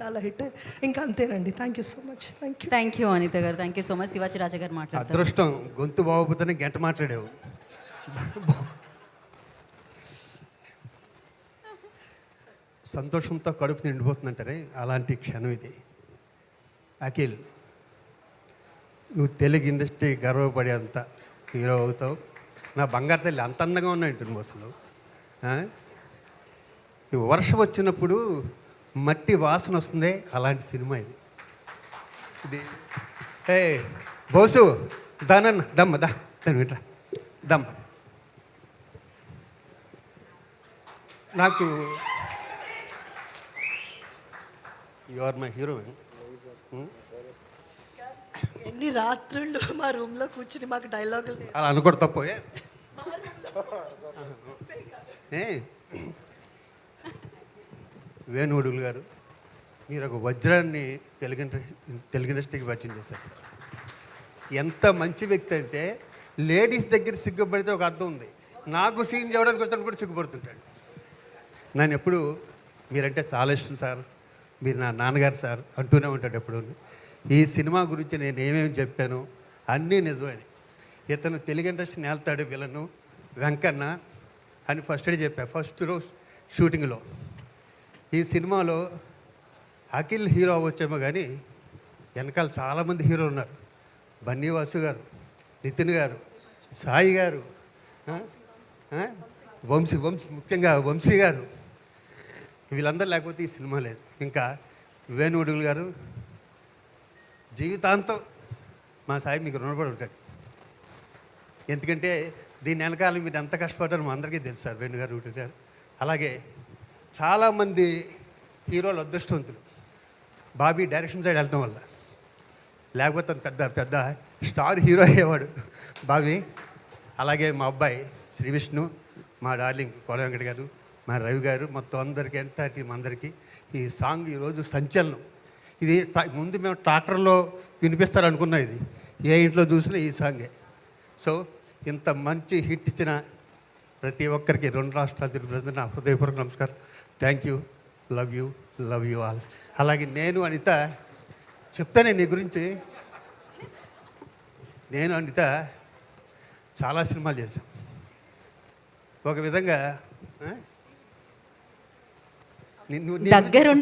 చాలా హిట్. ఇంకా అంతేనండి. Thank you so much. Thank you Anitha garu. Thank you so much. Shivaji Raja garu మాట్లాడతారు. అదృష్టం గొంతు బాగోపోతేనే గంట మాట్లాడావు. సంతోషంతో కడుపు నిండిపోతుందంటారే అలాంటి క్షణం ఇది. అఖిల్, నువ్వు తెలుగు ఇండస్ట్రీ గర్వపడేంత హీరో అవుతావు. నా బంగారు తల్లి అంత అందంగా ఉన్నాయంటుంది అసలు. వర్షం వచ్చినప్పుడు మట్టి వాసన వస్తుంది, అలాంటి సినిమా ఇది. ఏ బోసు దానన్న దమ్మ దా దాని వింటరా దమ్. నాకు యు ఆర్ మై హీరో. ఎన్ని రాత్రుళ్ళు మా రూమ్లో కూర్చుని మాకు డైలాగులు అలా అనుకోడు తప్పు. వేణుగుడులు గారు, మీరు ఒక వజ్రాన్ని తెలుగు ఇండస్ట్రీకి పరిచయం చేశారు సార్. ఎంత మంచి వ్యక్తి అంటే లేడీస్ దగ్గర సిగ్గుపడితే ఒక అర్థం ఉంది. నాకు సీన్ చేయడానికి వస్తాను కూడా సిగ్గుపడుతుంటాడు. నన్ను ఎప్పుడు మీరంటే చాలా ఇష్టం సార్, మీరు నా నాన్నగారు సార్ అంటూనే ఉంటాడు ఎప్పుడు. ఈ సినిమా గురించి నేను ఏమేమి చెప్పాను అన్నీ నిజమే. ఇతను తెలుగు ఇండస్ట్రీ నేల్తాడు విలను వెంకన్న అని ఫస్ట్ చెప్పా ఫస్ట్ రోజు షూటింగ్లో. ఈ సినిమాలో అఖిల్ హీరో అవ్వచ్చేమో కానీ వెనకాల చాలామంది హీరోలు ఉన్నారు. బన్నీవాసు గారు, నితిన్ గారు, సాయి గారు, వంశీ ముఖ్యంగా వంశీ గారు, వీళ్ళందరూ లేకపోతే ఈ సినిమా లేదు. ఇంకా వేణుగుడులు గారు జీవితాంతం మా సాయి మీకు రుణపడి ఉంటాడు. ఎందుకంటే దీని వెనకాల మీరు ఎంత కష్టపడ్డారో మా అందరికీ తెలుసు సార్. వేణుగారు, ఉడి గారు, అలాగే చాలామంది హీరోలు అదృష్టవంతులు బాబీ డైరెక్షన్ సైడ్ వెళ్ళడం వల్ల. లేకపోతే పెద్ద పెద్ద స్టార్ హీరో అయ్యేవాడు బాబీ. అలాగే మా అబ్బాయి శ్రీ విష్ణు, మా డార్లింగ్ కోడ వెంకట గారు, మా రవి గారు, మొత్తం అందరికీ ఎంటైర్ టీం అందరికీ ఈ సాంగ్ ఈరోజు సంచలనం. ఇది ముందు మేము ట్రాక్టర్లో వినిపిస్తారనుకున్నా, ఇది ఏ ఇంట్లో చూసినా ఈ సాంగే. సో ఇంత మంచి హిట్ ఇచ్చిన ప్రతి ఒక్కరికి 2 రాష్ట్రాలు తిరిగి నా హృదయపూర్వక నమస్కారం. Thank you, love you all. అలాగే నేను అనిత చెప్తానే నీ గురించి. నేను అనిత చాలా సినిమాలు చేశాం. ఒక విధంగా దగ్గరుండి